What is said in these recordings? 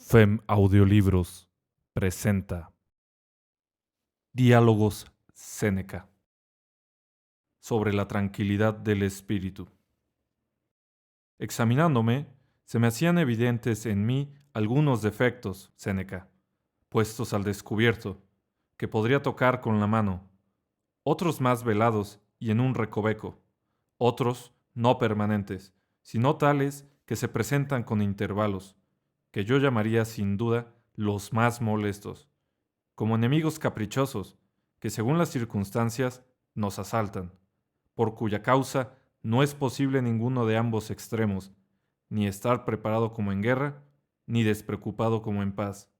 FEM Audiolibros presenta Diálogos Séneca sobre la tranquilidad del espíritu. Examinándome, se me hacían evidentes en mí algunos defectos, Séneca, puestos al descubierto, que podría tocar con la mano, otros más velados y en un recoveco, otros no permanentes, sino tales que se presentan con intervalos, que yo llamaría sin duda los más molestos, como enemigos caprichosos, que según las circunstancias nos asaltan, por cuya causa no es posible ninguno de ambos extremos, ni estar preparado como en guerra, ni despreocupado como en paz.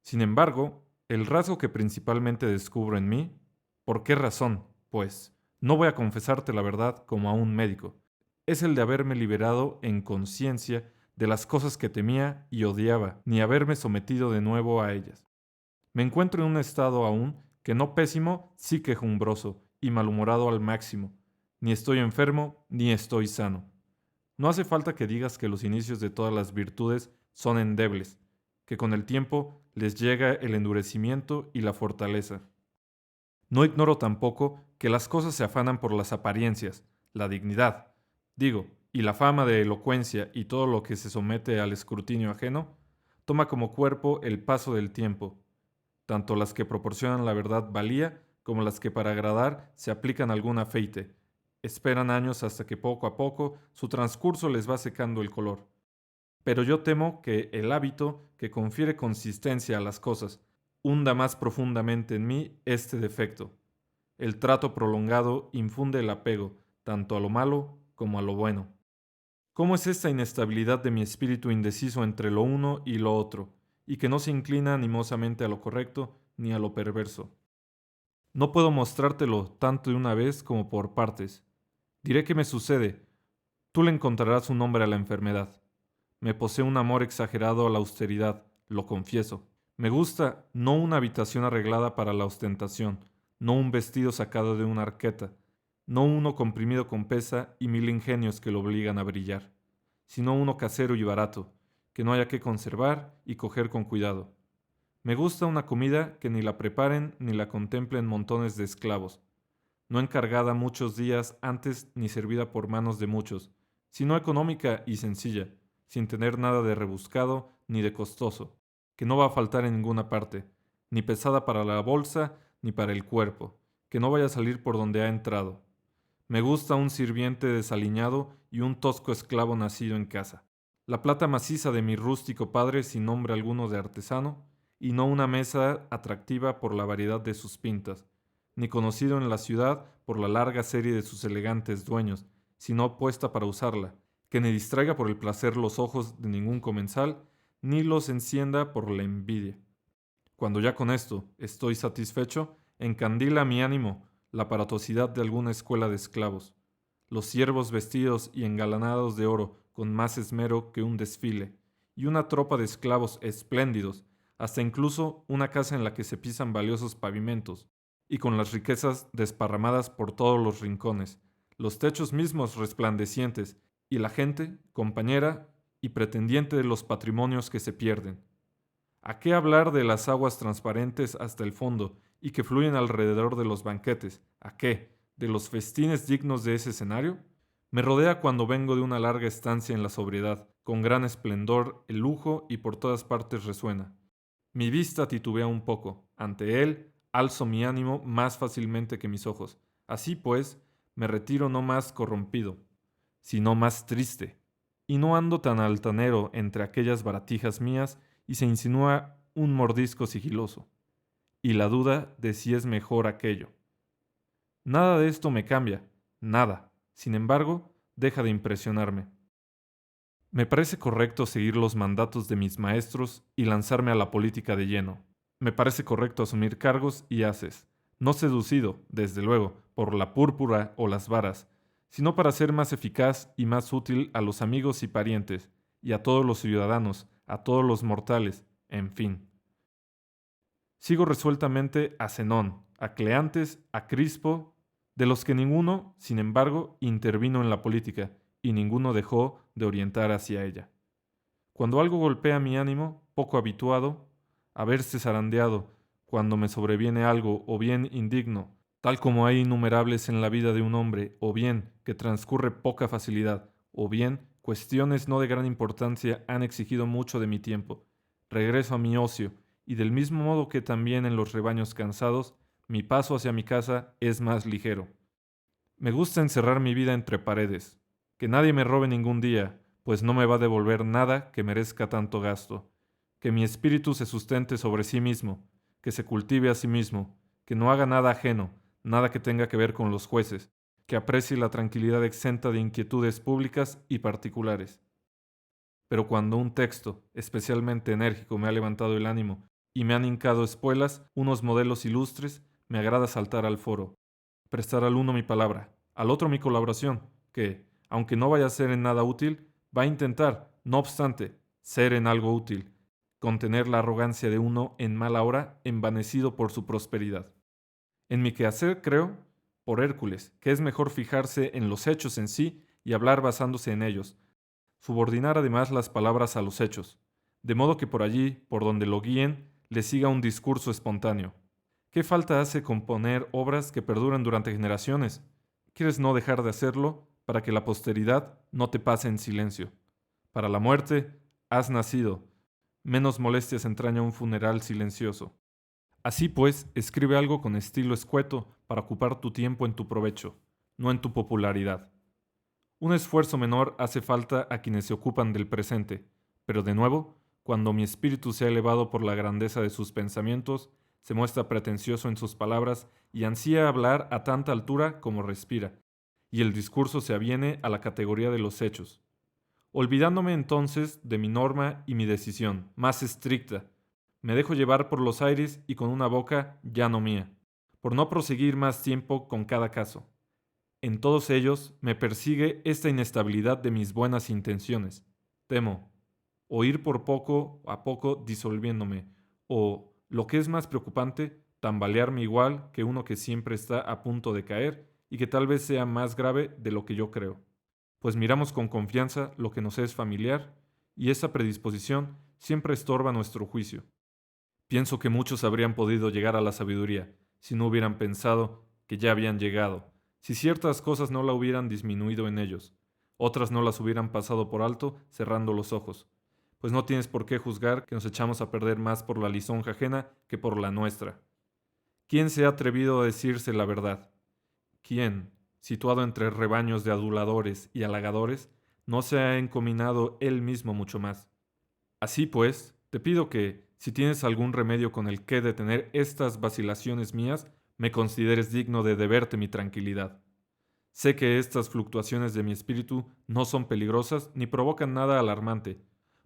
Sin embargo, el rasgo que principalmente descubro en mí, ¿por qué razón? Pues, no voy a confesarte la verdad como a un médico, es el de haberme liberado en conciencia de las cosas que temía y odiaba, ni haberme sometido de nuevo a ellas. Me encuentro en un estado aún que no pésimo, sí quejumbroso y malhumorado al máximo. Ni estoy enfermo, ni estoy sano. No hace falta que digas que los inicios de todas las virtudes son endebles, que con el tiempo les llega el endurecimiento y la fortaleza. No ignoro tampoco que las cosas se afanan por las apariencias, la dignidad, digo, y la fama de elocuencia y todo lo que se somete al escrutinio ajeno, toma como cuerpo el paso del tiempo, tanto las que proporcionan la verdad valía como las que para agradar se aplican algún afeite. Esperan años hasta que poco a poco su transcurso les va secando el color. Pero yo temo que el hábito que confiere consistencia a las cosas hunda más profundamente en mí este defecto. El trato prolongado infunde el apego tanto a lo malo como a lo bueno. ¿Cómo es esta inestabilidad de mi espíritu indeciso entre lo uno y lo otro, y que no se inclina animosamente a lo correcto ni a lo perverso? No puedo mostrártelo tanto de una vez como por partes. Diré qué me sucede. Tú le encontrarás un nombre a la enfermedad. Me posee un amor exagerado a la austeridad, lo confieso. Me gusta no una habitación arreglada para la ostentación, no un vestido sacado de una arqueta, no uno comprimido con pesa y mil ingenios que lo obligan a brillar, sino uno casero y barato, que no haya que conservar y coger con cuidado. Me gusta una comida que ni la preparen ni la contemplen montones de esclavos, no encargada muchos días antes ni servida por manos de muchos, sino económica y sencilla, sin tener nada de rebuscado ni de costoso, que no va a faltar en ninguna parte, ni pesada para la bolsa ni para el cuerpo, que no vaya a salir por donde ha entrado. Me gusta un sirviente desaliñado y un tosco esclavo nacido en casa. La plata maciza de mi rústico padre sin nombre alguno de artesano, y no una mesa atractiva por la variedad de sus pintas, ni conocido en la ciudad por la larga serie de sus elegantes dueños, sino puesta para usarla, que ni distraiga por el placer los ojos de ningún comensal, ni los encienda por la envidia. Cuando ya con esto estoy satisfecho, encandila mi ánimo la aparatosidad de alguna escuela de esclavos, los siervos vestidos y engalanados de oro con más esmero que un desfile, y una tropa de esclavos espléndidos, hasta incluso una casa en la que se pisan valiosos pavimentos, y con las riquezas desparramadas por todos los rincones, los techos mismos resplandecientes, y la gente, compañera y pretendiente de los patrimonios que se pierden. ¿A qué hablar de las aguas transparentes hasta el fondo y que fluyen alrededor de los banquetes? ¿A qué? ¿De los festines dignos de ese escenario? Me rodea cuando vengo de una larga estancia en la sobriedad, con gran esplendor, el lujo y por todas partes resuena. Mi vista titubea un poco. Ante él, alzo mi ánimo más fácilmente que mis ojos. Así pues, me retiro no más corrompido, sino más triste. Y no ando tan altanero entre aquellas baratijas mías y se insinúa un mordisco sigiloso, y la duda de si es mejor aquello. Nada de esto me cambia, nada. Sin embargo, deja de impresionarme. Me parece correcto seguir los mandatos de mis maestros y lanzarme a la política de lleno. Me parece correcto asumir cargos y haces, no seducido, desde luego, por la púrpura o las varas, sino para ser más eficaz y más útil a los amigos y parientes, y a todos los ciudadanos, a todos los mortales, en fin. Sigo resueltamente a Zenón, a Cleantes, a Crispo, de los que ninguno, sin embargo, intervino en la política, y ninguno dejó de orientar hacia ella. Cuando algo golpea mi ánimo, poco habituado a verse zarandeado, cuando me sobreviene algo, o bien indigno, tal como hay innumerables en la vida de un hombre, o bien que transcurre poca facilidad, o bien cuestiones no de gran importancia han exigido mucho de mi tiempo, regreso a mi ocio, y del mismo modo que también en los rebaños cansados, mi paso hacia mi casa es más ligero. Me gusta encerrar mi vida entre paredes, que nadie me robe ningún día, pues no me va a devolver nada que merezca tanto gasto, que mi espíritu se sustente sobre sí mismo, que se cultive a sí mismo, que no haga nada ajeno, nada que tenga que ver con los jueces, que aprecie la tranquilidad exenta de inquietudes públicas y particulares. Pero cuando un texto, especialmente enérgico, me ha levantado el ánimo y me han hincado espuelas unos modelos ilustres, me agrada saltar al foro, prestar al uno mi palabra, al otro mi colaboración, que, aunque no vaya a ser en nada útil, va a intentar, no obstante, ser en algo útil, contener la arrogancia de uno en mala hora, envanecido por su prosperidad. En mi quehacer creo, por Hércules, que es mejor fijarse en los hechos en sí y hablar basándose en ellos, subordinar además las palabras a los hechos, de modo que por allí, por donde lo guíen, le siga un discurso espontáneo. ¿Qué falta hace componer obras que perduran durante generaciones? ¿Quieres no dejar de hacerlo para que la posteridad no te pase en silencio? Para la muerte has nacido. Menos molestias entraña un funeral silencioso. Así pues, escribe algo con estilo escueto para ocupar tu tiempo en tu provecho, no en tu popularidad. Un esfuerzo menor hace falta a quienes se ocupan del presente, pero de nuevo, cuando mi espíritu se ha elevado por la grandeza de sus pensamientos, se muestra pretencioso en sus palabras y ansía hablar a tanta altura como respira, y el discurso se aviene a la categoría de los hechos. Olvidándome entonces de mi norma y mi decisión, más estricta, me dejo llevar por los aires y con una boca ya no mía, por no proseguir más tiempo con cada caso. En todos ellos me persigue esta inestabilidad de mis buenas intenciones. Temo o ir por poco a poco disolviéndome, o, lo que es más preocupante, tambalearme igual que uno que siempre está a punto de caer y que tal vez sea más grave de lo que yo creo. Pues miramos con confianza lo que nos es familiar, y esa predisposición siempre estorba nuestro juicio. Pienso que muchos habrían podido llegar a la sabiduría si no hubieran pensado que ya habían llegado, si ciertas cosas no la hubieran disminuido en ellos, otras no las hubieran pasado por alto cerrando los ojos, pues no tienes por qué juzgar que nos echamos a perder más por la lisonja ajena que por la nuestra. ¿Quién se ha atrevido a decirse la verdad? ¿Quién, situado entre rebaños de aduladores y halagadores, no se ha encominado él mismo mucho más? Así pues, te pido que, si tienes algún remedio con el que detener estas vacilaciones mías, me consideres digno de deberte mi tranquilidad. Sé que estas fluctuaciones de mi espíritu no son peligrosas ni provocan nada alarmante.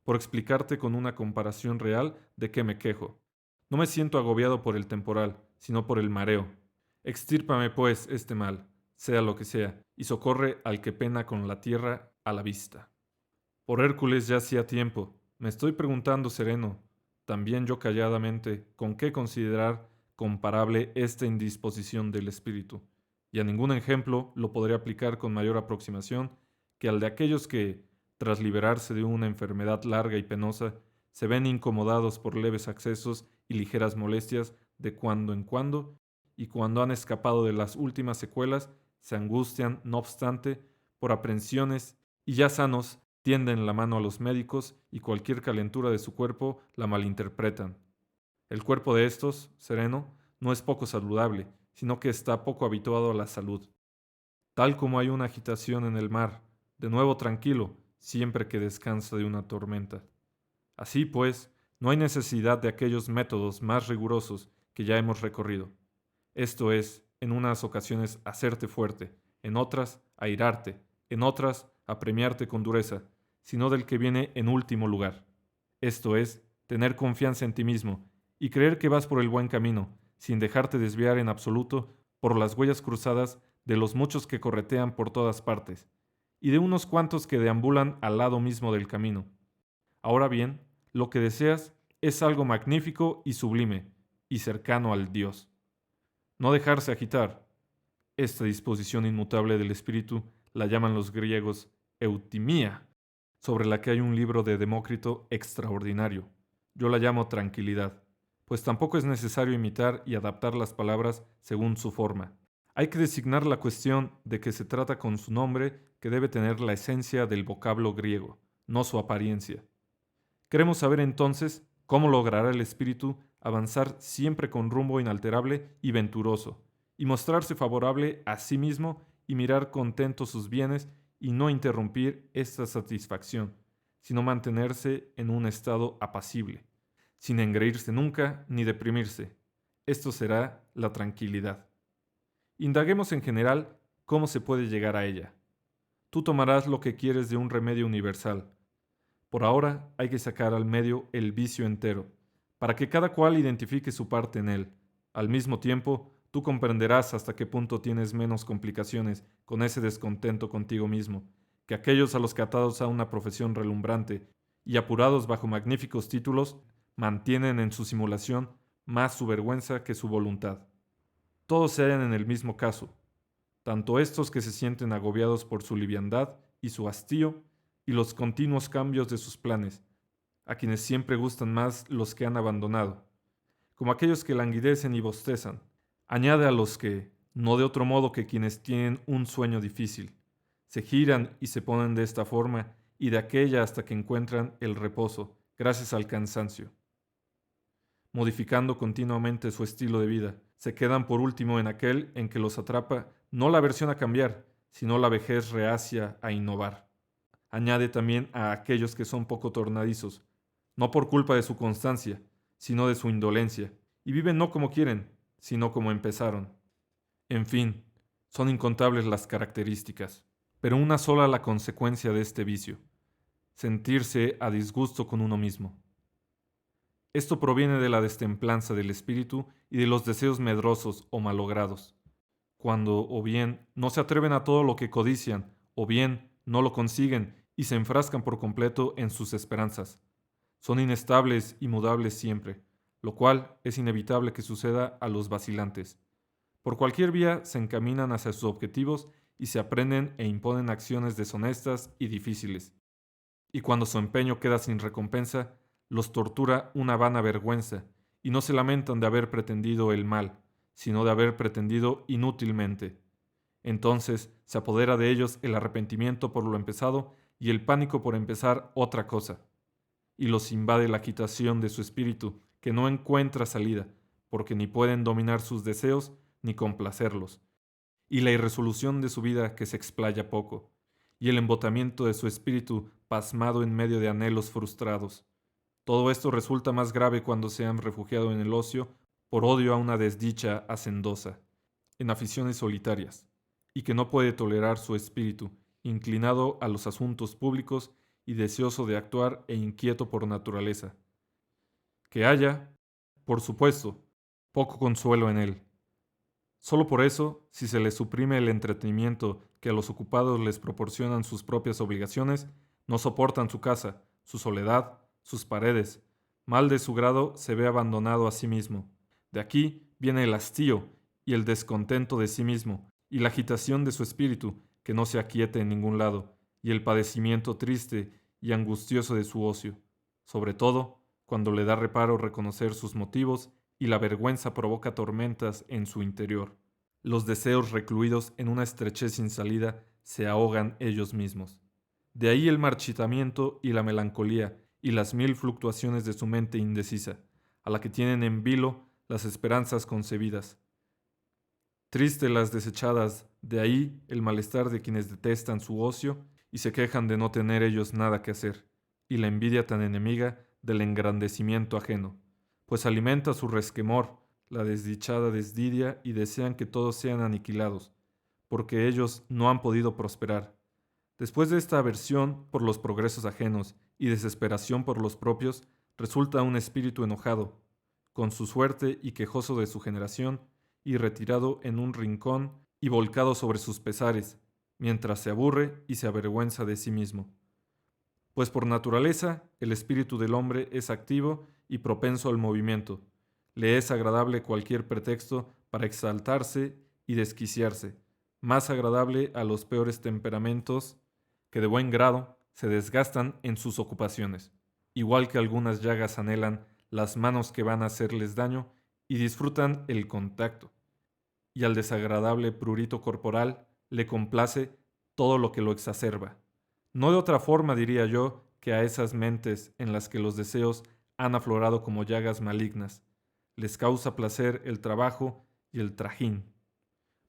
Por explicarte con una comparación real de qué me quejo. No me siento agobiado por el temporal, sino por el mareo. Extírpame, pues, este mal, sea lo que sea, y socorre al que pena con la tierra a la vista. Por Hércules ya hacía tiempo. Me estoy preguntando sereno, también yo calladamente, con qué considerar comparable esta indisposición del espíritu, y a ningún ejemplo lo podré aplicar con mayor aproximación que al de aquellos que, tras liberarse de una enfermedad larga y penosa, se ven incomodados por leves accesos y ligeras molestias de cuando en cuando, y cuando han escapado de las últimas secuelas, se angustian, no obstante, por aprensiones, y ya sanos, tienden la mano a los médicos y cualquier calentura de su cuerpo la malinterpretan. El cuerpo de estos, sereno, no es poco saludable, sino que está poco habituado a la salud. Tal como hay una agitación en el mar, de nuevo tranquilo, siempre que descansa de una tormenta. Así pues, no hay necesidad de aquellos métodos más rigurosos que ya hemos recorrido. Esto es, en unas ocasiones hacerte fuerte, en otras airarte, en otras apremiarte con dureza, sino del que viene en último lugar. Esto es, tener confianza en ti mismo y creer que vas por el buen camino, sin dejarte desviar en absoluto por las huellas cruzadas de los muchos que corretean por todas partes, y de unos cuantos que deambulan al lado mismo del camino. Ahora bien, lo que deseas es algo magnífico y sublime, y cercano al Dios. No dejarse agitar. Esta disposición inmutable del espíritu la llaman los griegos eutimía. sobre la que hay un libro de Demócrito extraordinario. Yo la llamo tranquilidad, pues tampoco es necesario imitar y adaptar las palabras según su forma. Hay que designar la cuestión de que se trata con su nombre, que debe tener la esencia del vocablo griego, no su apariencia. Queremos saber entonces cómo logrará el espíritu avanzar siempre con rumbo inalterable y venturoso, y mostrarse favorable a sí mismo y mirar contento sus bienes y no interrumpir esta satisfacción, sino mantenerse en un estado apacible, sin engreírse nunca ni deprimirse. Esto será la tranquilidad. Indaguemos en general cómo se puede llegar a ella. Tú tomarás lo que quieres de un remedio universal. Por ahora hay que sacar al medio el vicio entero, para que cada cual identifique su parte en él. Al mismo tiempo, tú comprenderás hasta qué punto tienes menos complicaciones con ese descontento contigo mismo, que aquellos a los que atados a una profesión relumbrante y apurados bajo magníficos títulos, mantienen en su simulación más su vergüenza que su voluntad. Todos se hallan en el mismo caso, tanto estos que se sienten agobiados por su liviandad y su hastío, y los continuos cambios de sus planes, a quienes siempre gustan más los que han abandonado, como aquellos que languidecen y bostezan. Añade a los que, no de otro modo que quienes tienen un sueño difícil, se giran y se ponen de esta forma y de aquella hasta que encuentran el reposo, gracias al cansancio. Modificando continuamente su estilo de vida, se quedan por último en aquel en que los atrapa no la aversión a cambiar, sino la vejez reacia a innovar. Añade también a aquellos que son poco tornadizos, no por culpa de su constancia, sino de su indolencia, y viven no como quieren, sino como empezaron. En fin, son incontables las características, pero una sola la consecuencia de este vicio: sentirse a disgusto con uno mismo. Esto proviene de la destemplanza del espíritu y de los deseos medrosos o malogrados, cuando o bien no se atreven a todo lo que codician, o bien no lo consiguen y se enfrascan por completo en sus esperanzas. Son inestables y mudables siempre, lo cual es inevitable que suceda a los vacilantes. Por cualquier vía se encaminan hacia sus objetivos y se aprenden e imponen acciones deshonestas y difíciles. Y cuando su empeño queda sin recompensa, los tortura una vana vergüenza, y no se lamentan de haber pretendido el mal, sino de haber pretendido inútilmente. Entonces se apodera de ellos el arrepentimiento por lo empezado y el pánico por empezar otra cosa, y los invade la agitación de su espíritu, que no encuentra salida, porque ni pueden dominar sus deseos ni complacerlos, y la irresolución de su vida que se explaya poco, y el embotamiento de su espíritu pasmado en medio de anhelos frustrados. Todo esto resulta más grave cuando se han refugiado en el ocio por odio a una desdicha hacendosa, en aficiones solitarias, y que no puede tolerar su espíritu, inclinado a los asuntos públicos y deseoso de actuar e inquieto por naturaleza. Que haya, por supuesto, poco consuelo en él. Solo por eso, si se les suprime el entretenimiento que a los ocupados les proporcionan sus propias obligaciones, no soportan su casa, su soledad, sus paredes. Mal de su grado se ve abandonado a sí mismo. De aquí viene el hastío y el descontento de sí mismo, y la agitación de su espíritu, que no se aquiete en ningún lado, y el padecimiento triste y angustioso de su ocio, sobre todo cuando le da reparo reconocer sus motivos y la vergüenza provoca tormentas en su interior. Los deseos recluidos en una estrechez sin salida se ahogan ellos mismos. De ahí el marchitamiento y la melancolía y las mil fluctuaciones de su mente indecisa, a la que tienen en vilo las esperanzas concebidas. Triste las desechadas, de ahí el malestar de quienes detestan su ocio y se quejan de no tener ellos nada que hacer, y la envidia tan enemiga del engrandecimiento ajeno, pues alimenta su resquemor, la desdichada desdidia y desean que todos sean aniquilados, porque ellos no han podido prosperar. Después de esta aversión por los progresos ajenos y desesperación por los propios, resulta un espíritu enojado, con su suerte y quejoso de su generación, y retirado en un rincón y volcado sobre sus pesares, mientras se aburre y se avergüenza de sí mismo. Pues por naturaleza el espíritu del hombre es activo y propenso al movimiento. Le es agradable cualquier pretexto para exaltarse y desquiciarse, más agradable a los peores temperamentos que de buen grado se desgastan en sus ocupaciones, igual que algunas llagas anhelan las manos que van a hacerles daño y disfrutan el contacto, y al desagradable prurito corporal le complace todo lo que lo exacerba. No de otra forma diría yo que a esas mentes en las que los deseos han aflorado como llagas malignas, les causa placer el trabajo y el trajín,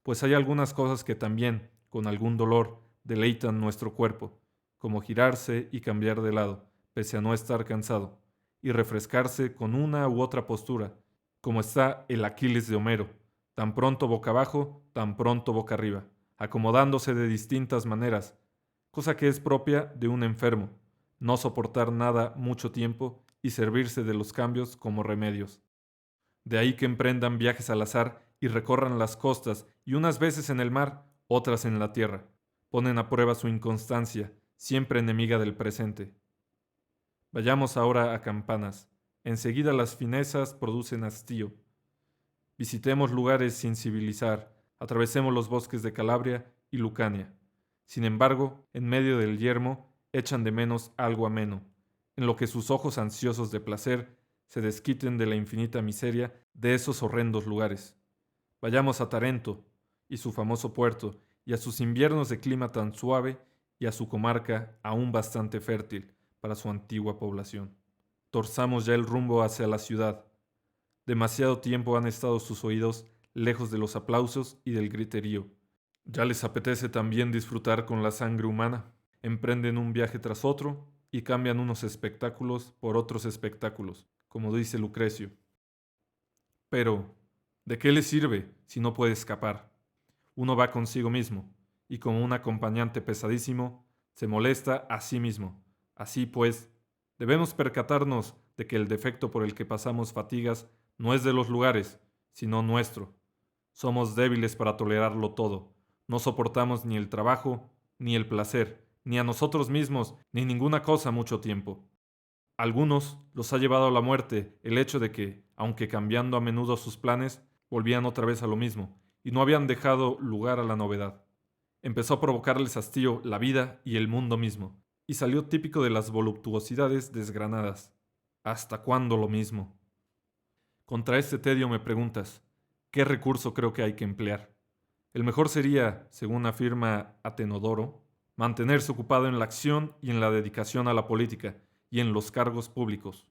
pues hay algunas cosas que también, con algún dolor, deleitan nuestro cuerpo, como girarse y cambiar de lado, pese a no estar cansado, y refrescarse con una u otra postura, como está el Aquiles de Homero, tan pronto boca abajo, tan pronto boca arriba, acomodándose de distintas maneras, cosa que es propia de un enfermo, no soportar nada mucho tiempo y servirse de los cambios como remedios. De ahí que emprendan viajes al azar y recorran las costas y unas veces en el mar, otras en la tierra. Ponen a prueba su inconstancia, siempre enemiga del presente. Vayamos ahora a Campanas. Enseguida las finezas producen hastío. Visitemos lugares sin civilizar, atravesemos los bosques de Calabria y Lucania. Sin embargo, en medio del yermo, echan de menos algo ameno, en lo que sus ojos ansiosos de placer se desquiten de la infinita miseria de esos horrendos lugares. Vayamos a Tarento y su famoso puerto, y a sus inviernos de clima tan suave, y a su comarca aún bastante fértil para su antigua población. Torzamos ya el rumbo hacia la ciudad. Demasiado tiempo han estado sus oídos lejos de los aplausos y del griterío. Ya les apetece también disfrutar con la sangre humana. Emprenden un viaje tras otro y cambian unos espectáculos por otros espectáculos, como dice Lucrecio. Pero, ¿de qué le sirve si no puede escapar? Uno va consigo mismo, y como un acompañante pesadísimo, se molesta a sí mismo. Así pues, debemos percatarnos de que el defecto por el que pasamos fatigas no es de los lugares, sino nuestro. Somos débiles para tolerarlo todo. No soportamos ni el trabajo, ni el placer, ni a nosotros mismos, ni ninguna cosa mucho tiempo. Algunos los ha llevado a la muerte el hecho de que, aunque cambiando a menudo sus planes, volvían otra vez a lo mismo, y no habían dejado lugar a la novedad. Empezó a provocarles hastío la vida y el mundo mismo, y salió típico de las voluptuosidades desgranadas. ¿Hasta cuándo lo mismo? Contra este tedio me preguntas, ¿qué recurso creo que hay que emplear? El mejor sería, según afirma Atenodoro, mantenerse ocupado en la acción y en la dedicación a la política y en los cargos públicos.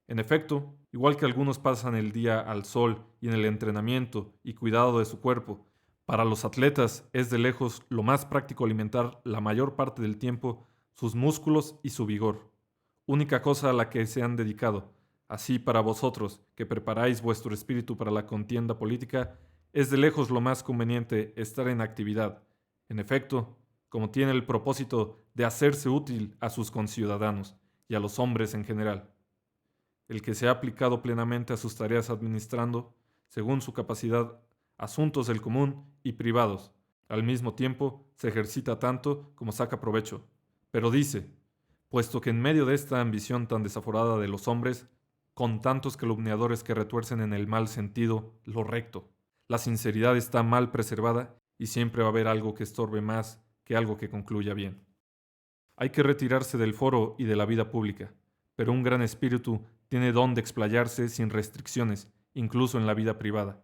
En efecto, igual que algunos pasan el día al sol y en el entrenamiento y cuidado de su cuerpo, para los atletas es de lejos lo más práctico alimentar la mayor parte del tiempo sus músculos y su vigor, única cosa a la que se han dedicado. Así para vosotros, que preparáis vuestro espíritu para la contienda política, es de lejos lo más conveniente estar en actividad. En efecto, como tiene el propósito de hacerse útil a sus conciudadanos y a los hombres en general. El que se ha aplicado plenamente a sus tareas administrando, según su capacidad, asuntos del común y privados, al mismo tiempo se ejercita tanto como saca provecho. Pero dice, puesto que en medio de esta ambición tan desaforada de los hombres, con tantos calumniadores que retuercen en el mal sentido lo recto, la sinceridad está mal preservada y siempre va a haber algo que estorbe más que algo que concluya bien. Hay que retirarse del foro y de la vida pública, pero un gran espíritu tiene don de explayarse sin restricciones, incluso en la vida privada.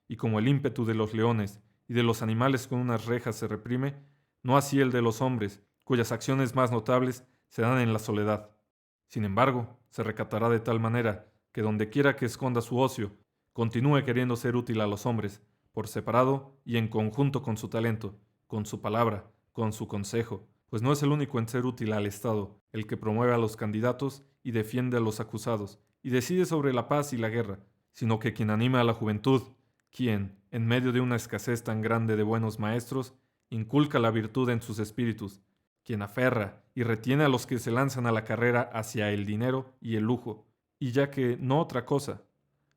Y como el ímpetu de los leones y de los animales con unas rejas se reprime, no así el de los hombres, cuyas acciones más notables se dan en la soledad. Sin embargo, se recatará de tal manera que donde quiera que esconda su ocio, continúe queriendo ser útil a los hombres, por separado y en conjunto con su talento, con su palabra, con su consejo, pues no es el único en ser útil al Estado, el que promueve a los candidatos y defiende a los acusados, y decide sobre la paz y la guerra, sino que quien anima a la juventud, quien, en medio de una escasez tan grande de buenos maestros, inculca la virtud en sus espíritus, quien aferra y retiene a los que se lanzan a la carrera hacia el dinero y el lujo, y ya que no otra cosa,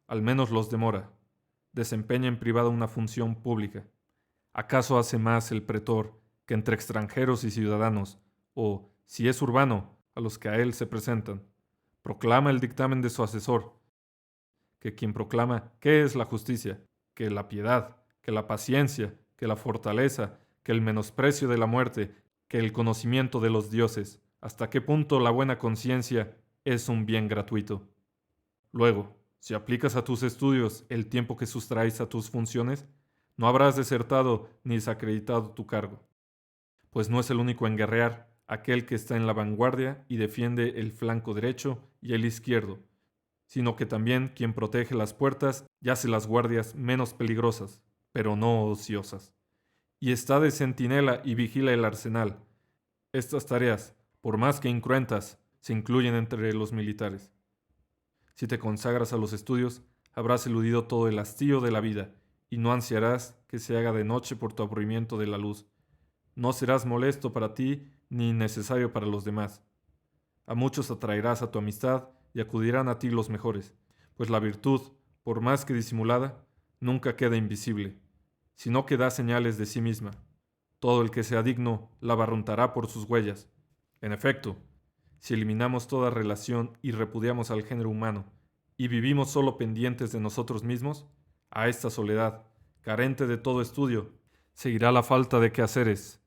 al menos los demora, desempeña en privado una función pública. ¿Acaso hace más el pretor que entre extranjeros y ciudadanos, o, si es urbano, a los que a él se presentan? Proclama el dictamen de su asesor, que quien proclama qué es la justicia, que la piedad, que la paciencia, que la fortaleza, que el menosprecio de la muerte, que el conocimiento de los dioses, hasta qué punto la buena conciencia es un bien gratuito. Luego, si aplicas a tus estudios el tiempo que sustraes a tus funciones, no habrás desertado ni desacreditado tu cargo, pues no es el único en guerrear aquel que está en la vanguardia y defiende el flanco derecho y el izquierdo, sino que también quien protege las puertas y hace las guardias menos peligrosas, pero no ociosas, y está de centinela y vigila el arsenal. Estas tareas, por más que incruentas, se incluyen entre los militares. Si te consagras a los estudios, habrás eludido todo el hastío de la vida, y no ansiarás que se haga de noche por tu aburrimiento de la luz. No serás molesto para ti ni innecesario para los demás. A muchos atraerás a tu amistad y acudirán a ti los mejores, pues la virtud, por más que disimulada, nunca queda invisible, sino que da señales de sí misma. Todo el que sea digno la barruntará por sus huellas. En efecto, si eliminamos toda relación y repudiamos al género humano, y vivimos solo pendientes de nosotros mismos, a esta soledad, carente de todo estudio, seguirá la falta de quehaceres.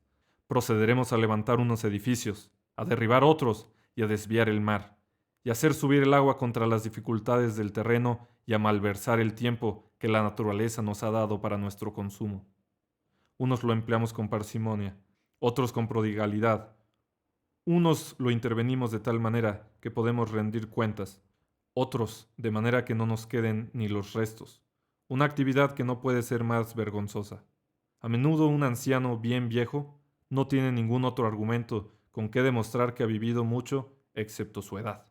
Procederemos a levantar unos edificios, a derribar otros y a desviar el mar, y a hacer subir el agua contra las dificultades del terreno y a malversar el tiempo que la naturaleza nos ha dado para nuestro consumo. Unos lo empleamos con parsimonia, otros con prodigalidad. Unos lo intervenimos de tal manera que podemos rendir cuentas, otros de manera que no nos queden ni los restos. Una actividad que no puede ser más vergonzosa. A menudo un anciano bien viejo no tiene ningún otro argumento con que demostrar que ha vivido mucho excepto su edad.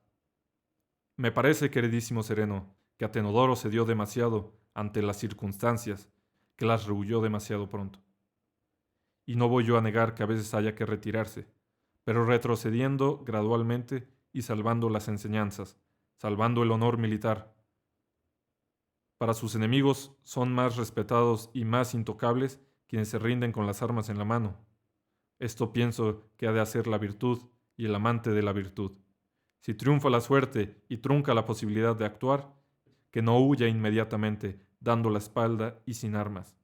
Me parece, queridísimo Sereno, que Atenodoro cedió demasiado ante las circunstancias, que las rehuyó demasiado pronto. Y no voy yo a negar que a veces haya que retirarse, pero retrocediendo gradualmente y salvando las enseñanzas, salvando el honor militar. Para sus enemigos son más respetados y más intocables quienes se rinden con las armas en la mano. Esto pienso que ha de hacer la virtud y el amante de la virtud. Si triunfa la suerte y trunca la posibilidad de actuar, que no huya inmediatamente, dando la espalda y sin armas,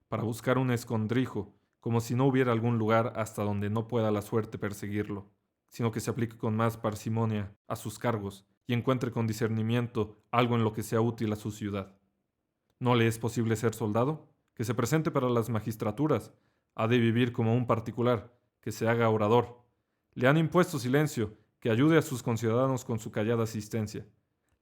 para buscar un escondrijo, como si no hubiera algún lugar hasta donde no pueda la suerte perseguirlo, sino que se aplique con más parsimonia a sus cargos y encuentre con discernimiento algo en lo que sea útil a su ciudad. ¿No le es posible ser soldado? Que se presente para las magistraturas. Ha de vivir como un particular, que se haga orador. Le han impuesto silencio, que ayude a sus conciudadanos con su callada asistencia.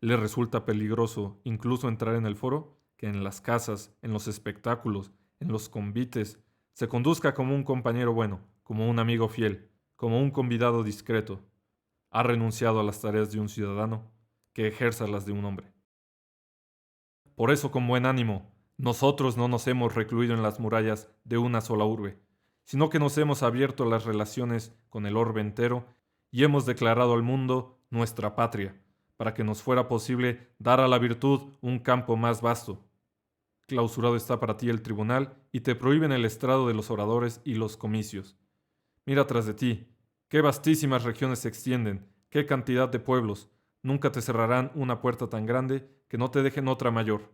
Le resulta peligroso incluso entrar en el foro, que en las casas, en los espectáculos, en los convites, se conduzca como un compañero bueno, como un amigo fiel, como un convidado discreto. Ha renunciado a las tareas de un ciudadano, que ejerza las de un hombre. Por eso, con buen ánimo, nosotros no nos hemos recluido en las murallas de una sola urbe, sino que nos hemos abierto las relaciones con el orbe entero y hemos declarado al mundo nuestra patria, para que nos fuera posible dar a la virtud un campo más vasto. Clausurado está para ti el tribunal y te prohíben el estrado de los oradores y los comicios. Mira tras de ti, qué vastísimas regiones se extienden, qué cantidad de pueblos. Nunca te cerrarán una puerta tan grande que no te dejen otra mayor.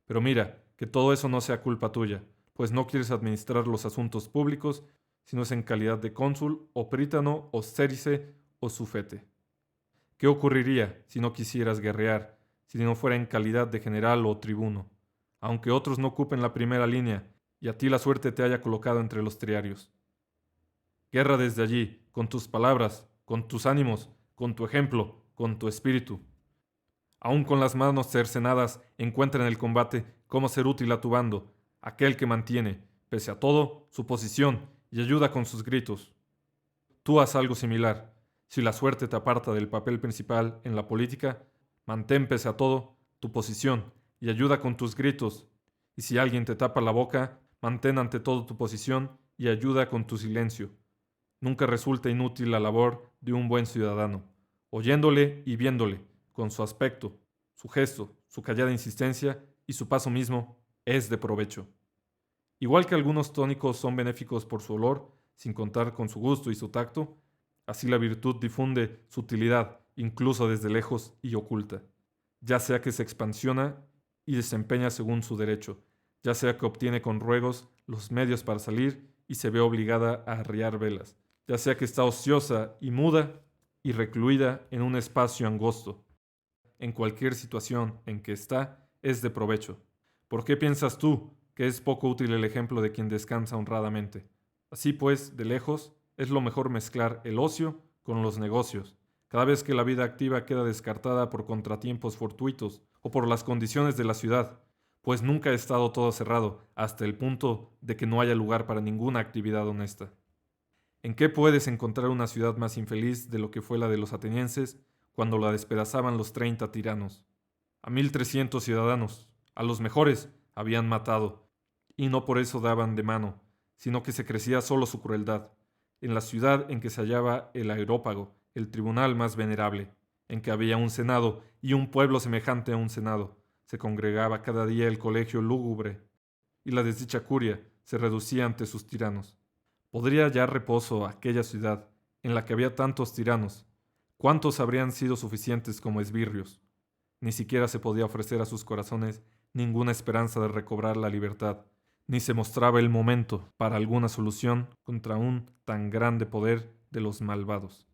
Pero mira, que todo eso no sea culpa tuya, pues no quieres administrar los asuntos públicos, sino es en calidad de cónsul, o prítano, o sérice, o sufete. ¿Qué ocurriría si no quisieras guerrear, si no fuera en calidad de general o tribuno? Aunque otros no ocupen la primera línea, y a ti la suerte te haya colocado entre los triarios. Guerra desde allí, con tus palabras, con tus ánimos, con tu ejemplo, con tu espíritu. Aún con las manos cercenadas, encuentra en el combate cómo ser útil a tu bando, aquel que mantiene, pese a todo, su posición y ayuda con sus gritos. Tú haz algo similar. Si la suerte te aparta del papel principal en la política, mantén pese a todo tu posición y ayuda con tus gritos. Y si alguien te tapa la boca, mantén ante todo tu posición y ayuda con tu silencio. Nunca resulta inútil la labor de un buen ciudadano, oyéndole y viéndole, con su aspecto, su gesto, su callada insistencia y su paso mismo, es de provecho. Igual que algunos tónicos son benéficos por su olor, sin contar con su gusto y su tacto, así la virtud difunde su utilidad, incluso desde lejos y oculta, ya sea que se expansiona y desempeña según su derecho, ya sea que obtiene con ruegos los medios para salir y se ve obligada a arriar velas, ya sea que está ociosa y muda y recluida en un espacio angosto. En cualquier situación en que está, es de provecho. ¿Por qué piensas tú que es poco útil el ejemplo de quien descansa honradamente? Así pues, de lejos, es lo mejor mezclar el ocio con los negocios. Cada vez que la vida activa queda descartada por contratiempos fortuitos o por las condiciones de la ciudad, pues nunca ha estado todo cerrado hasta el punto de que no haya lugar para ninguna actividad honesta. ¿En qué puedes encontrar una ciudad más infeliz de lo que fue la de los atenienses cuando la despedazaban los 30 tiranos? A 1.300 ciudadanos, a los mejores, habían matado, y no por eso daban de mano, sino que se crecía solo su crueldad. En la ciudad en que se hallaba el Areópago, el tribunal más venerable, en que había un senado y un pueblo semejante a un senado, se congregaba cada día el colegio lúgubre, y la desdicha curia se reducía ante sus tiranos. ¿Podría hallar reposo aquella ciudad en la que había tantos tiranos? ¿Cuántos habrían sido suficientes como esbirrios? Ni siquiera se podía ofrecer a sus corazones ninguna esperanza de recobrar la libertad, ni se mostraba el momento para alguna solución contra un tan grande poder de los malvados.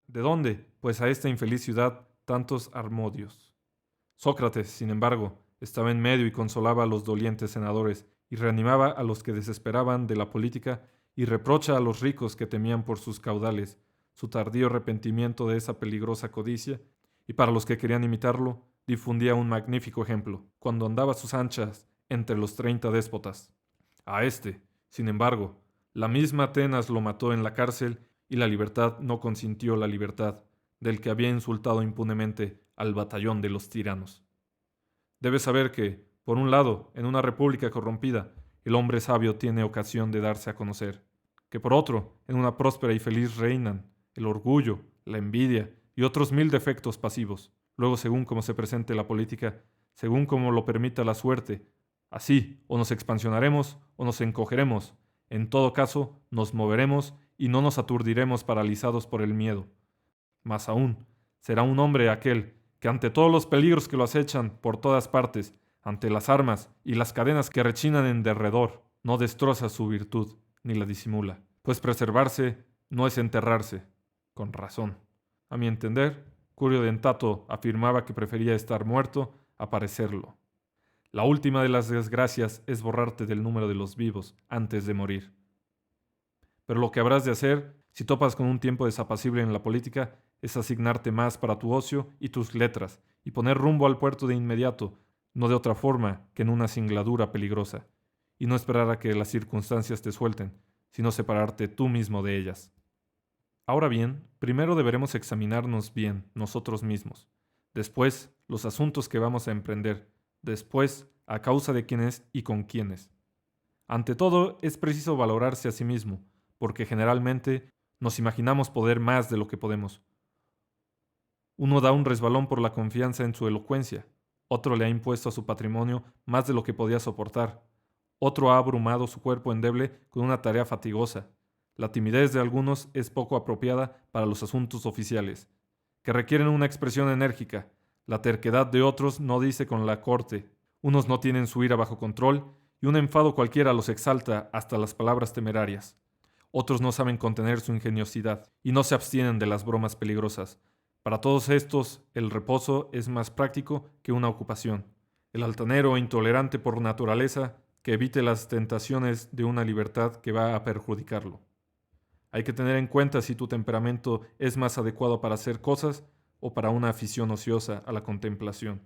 ¿De dónde, pues, a esta infeliz ciudad tantos armodios? Sócrates, sin embargo, estaba en medio y consolaba a los dolientes senadores, y reanimaba a los que desesperaban de la política, y reprocha a los ricos que temían por sus caudales su tardío arrepentimiento de esa peligrosa codicia, y para los que querían imitarlo, difundía un magnífico ejemplo, cuando andaba a sus anchas entre los 30 déspotas. A este, sin embargo, la misma Atenas lo mató en la cárcel y la libertad no consintió la libertad del que había insultado impunemente al batallón de los tiranos. Debes saber que, por un lado, en una república corrompida, el hombre sabio tiene ocasión de darse a conocer, que por otro, en una próspera y feliz reinan el orgullo, la envidia y otros 1.000 defectos pasivos. Luego, según como se presente la política, según como lo permita la suerte, así o nos expansionaremos o nos encogeremos. En todo caso, nos moveremos y no nos aturdiremos paralizados por el miedo. Más aún, será un hombre aquel que ante todos los peligros que lo acechan por todas partes, ante las armas y las cadenas que rechinan en derredor, no destroza su virtud ni la disimula, pues preservarse no es enterrarse, con razón. A mi entender, Curio Dentato afirmaba que prefería estar muerto a parecerlo. La última de las desgracias es borrarte del número de los vivos antes de morir. Pero lo que habrás de hacer, si topas con un tiempo desapacible en la política, es asignarte más para tu ocio y tus letras, y poner rumbo al puerto de inmediato, no de otra forma que en una singladura peligrosa, y no esperar a que las circunstancias te suelten, sino separarte tú mismo de ellas. Ahora bien, primero deberemos examinarnos bien nosotros mismos, después los asuntos que vamos a emprender, después a causa de quiénes y con quiénes. Ante todo, es preciso valorarse a sí mismo, porque generalmente nos imaginamos poder más de lo que podemos. Uno da un resbalón por la confianza en su elocuencia, otro le ha impuesto a su patrimonio más de lo que podía soportar, otro ha abrumado su cuerpo endeble con una tarea fatigosa. La timidez de algunos es poco apropiada para los asuntos oficiales, que requieren una expresión enérgica. La terquedad de otros no dice con la corte. Unos no tienen su ira bajo control y un enfado cualquiera los exalta hasta las palabras temerarias. Otros no saben contener su ingeniosidad y no se abstienen de las bromas peligrosas. Para todos estos, el reposo es más práctico que una ocupación. El altanero intolerante por naturaleza que evite las tentaciones de una libertad que va a perjudicarlo. Hay que tener en cuenta si tu temperamento es más adecuado para hacer cosas o para una afición ociosa a la contemplación,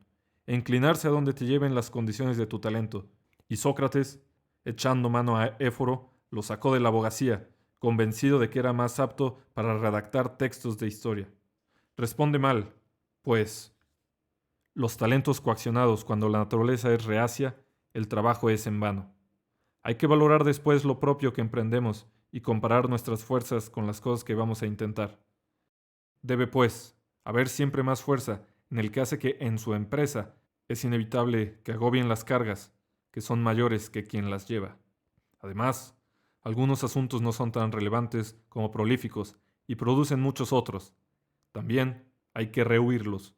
e inclinarse a donde te lleven las condiciones de tu talento. Y Sócrates, echando mano a Éforo, lo sacó de la abogacía, convencido de que era más apto para redactar textos de historia. Responde mal, pues, los talentos coaccionados cuando la naturaleza es reacia, el trabajo es en vano. Hay que valorar después lo propio que emprendemos y comparar nuestras fuerzas con las cosas que vamos a intentar. Debe, pues, haber siempre más fuerza en el que hace que en su empresa es inevitable que agobien las cargas, que son mayores que quien las lleva. Además, algunos asuntos no son tan relevantes como prolíficos y producen muchos otros. También hay que rehuirlos.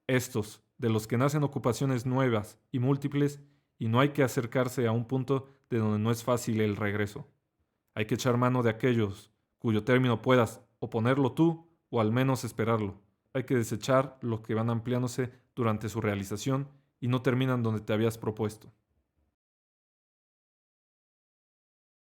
Estos, de los que nacen ocupaciones nuevas y múltiples, y no hay que acercarse a un punto de donde no es fácil el regreso. Hay que echar mano de aquellos cuyo término puedas o ponerlo tú o al menos esperarlo. Hay que desechar los que van ampliándose durante su realización y no terminan donde te habías propuesto.